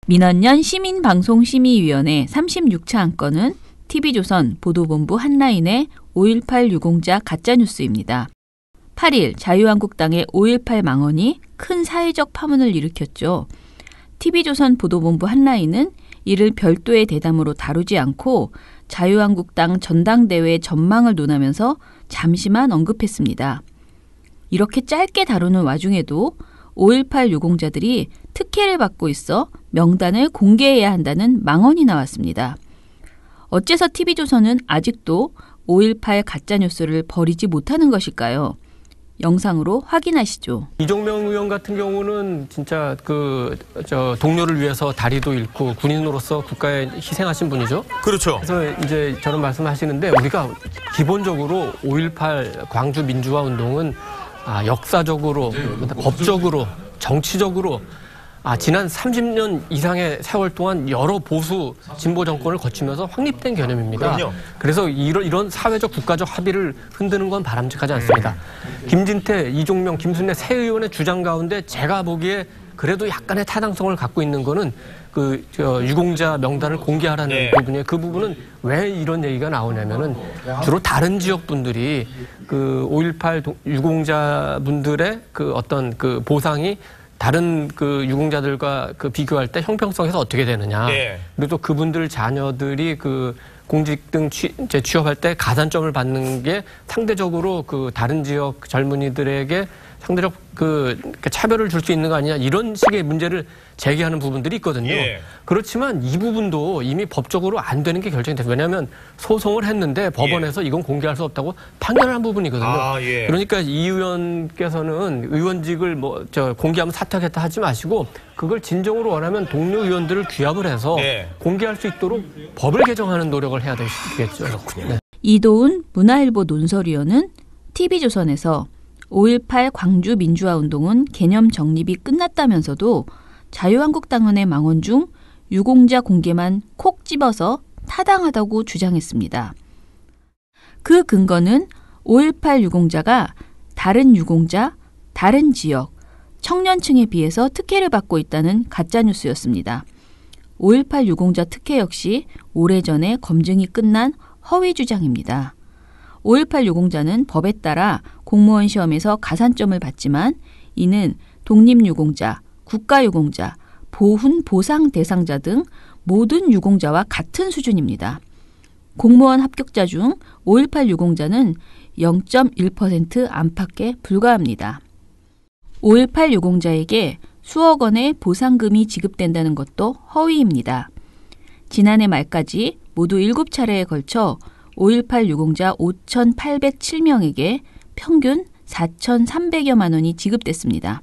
민원연 시민방송심의위원회 36차 안건은 TV조선 보도본부 한라인의 5.18 유공자 가짜뉴스입니다. 8일 자유한국당의 5.18 망언이 큰 사회적 파문을 일으켰죠. TV조선 보도본부 한라인은 이를 별도의 대담으로 다루지 않고 자유한국당 전당대회 전망을 논하면서 잠시만 언급했습니다. 이렇게 짧게 다루는 와중에도 5.18 유공자들이 특혜를 받고 있어 명단을 공개해야 한다는 망언이 나왔습니다. 어째서 TV조선은 아직도 5.18 가짜뉴스를 버리지 못하는 것일까요? 영상으로 확인하시죠. 이종명 의원 같은 경우는 진짜 동료를 위해서 다리도 잃고 군인으로서 국가에 희생하신 분이죠. 그렇죠. 그래서 이제 저런 말씀하시는데 우리가 기본적으로 5.18 광주 민주화 운동은 역사적으로, 법적으로, 정치적으로 지난 30년 이상의 세월 동안 여러 보수 진보 정권을 거치면서 확립된 개념입니다. 그럼요. 그래서 이런 사회적 국가적 합의를 흔드는 건 바람직하지 않습니다. 김진태, 이종명, 김순례 세 의원의 주장 가운데 제가 보기에 그래도 약간의 타당성을 갖고 있는 거는 유공자 명단을 공개하라는 부분이에요. 그 부분은 왜 이런 얘기가 나오냐면은 주로 다른 지역 분들이 5.18 유공자 분들의 어떤 보상이 다른 유공자들과 비교할 때 형평성에서 어떻게 되느냐. 그리고 또 그분들 자녀들이 공직 등 취업할 때 가산점을 받는 게 상대적으로 다른 지역 젊은이들에게 상대적 차별을 줄 수 있는 거 아니냐, 이런 식의 문제를 제기하는 부분들이 있거든요. 그렇지만 이 부분도 이미 법적으로 안 되는 게 결정이 됐어요. 왜냐하면 소송을 했는데 법원에서 이건 공개할 수 없다고 판결을 한 부분이거든요. 그러니까 이 의원께서는 의원직을 공개하면 사퇴하겠다 하지 마시고 그걸 진정으로 원하면 동료 의원들을 규합을 해서 공개할 수 있도록 법을 개정하는 노력을 해야 되겠죠. 그렇군요. 네. 이도훈 문화일보 논설위원은 TV조선에서 5.18 광주 민주화운동은 개념 정립이 끝났다면서도 자유한국당원의 망언 중 유공자 공개만 콕 집어서 타당하다고 주장했습니다. 그 근거는 5.18 유공자가 다른 유공자, 다른 지역, 청년층에 비해서 특혜를 받고 있다는 가짜뉴스였습니다. 5.18 유공자 특혜 역시 오래전에 검증이 끝난 허위 주장입니다. 5.18 유공자는 법에 따라 공무원 시험에서 가산점을 받지만 이는 독립유공자, 국가유공자, 보훈 보상 대상자 등 모든 유공자와 같은 수준입니다. 공무원 합격자 중 5.18 유공자는 0.1% 안팎에 불과합니다. 5.18 유공자에게 수억 원의 보상금이 지급된다는 것도 허위입니다. 지난해 말까지 모두 7차례에 걸쳐 5.18 유공자 5,807명에게 평균 4,300여만 원이 지급됐습니다.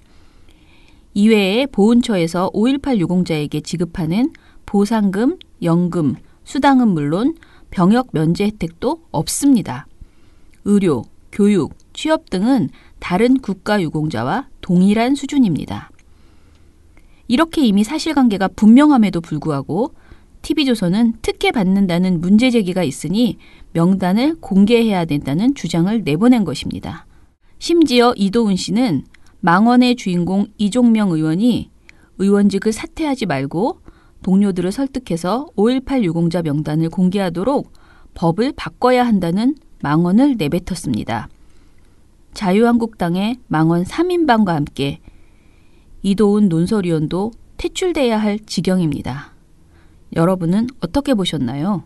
이외에 보훈처에서 5.18 유공자에게 지급하는 보상금, 연금, 수당은 물론 병역 면제 혜택도 없습니다. 의료, 교육, 취업 등은 다른 국가 유공자와 동일한 수준입니다. 이렇게 이미 사실관계가 분명함에도 불구하고 TV조선은 특혜 받는다는 문제 제기가 있으니 명단을 공개해야 된다는 주장을 내보낸 것입니다. 심지어 이도훈 씨는 망언의 주인공 이종명 의원이 의원직을 사퇴하지 말고 동료들을 설득해서 5.18 유공자 명단을 공개하도록 법을 바꿔야 한다는 망언을 내뱉었습니다. 자유한국당의 망언 3인방과 함께 이도훈 논설위원도 퇴출돼야 할 지경입니다. 여러분은 어떻게 보셨나요?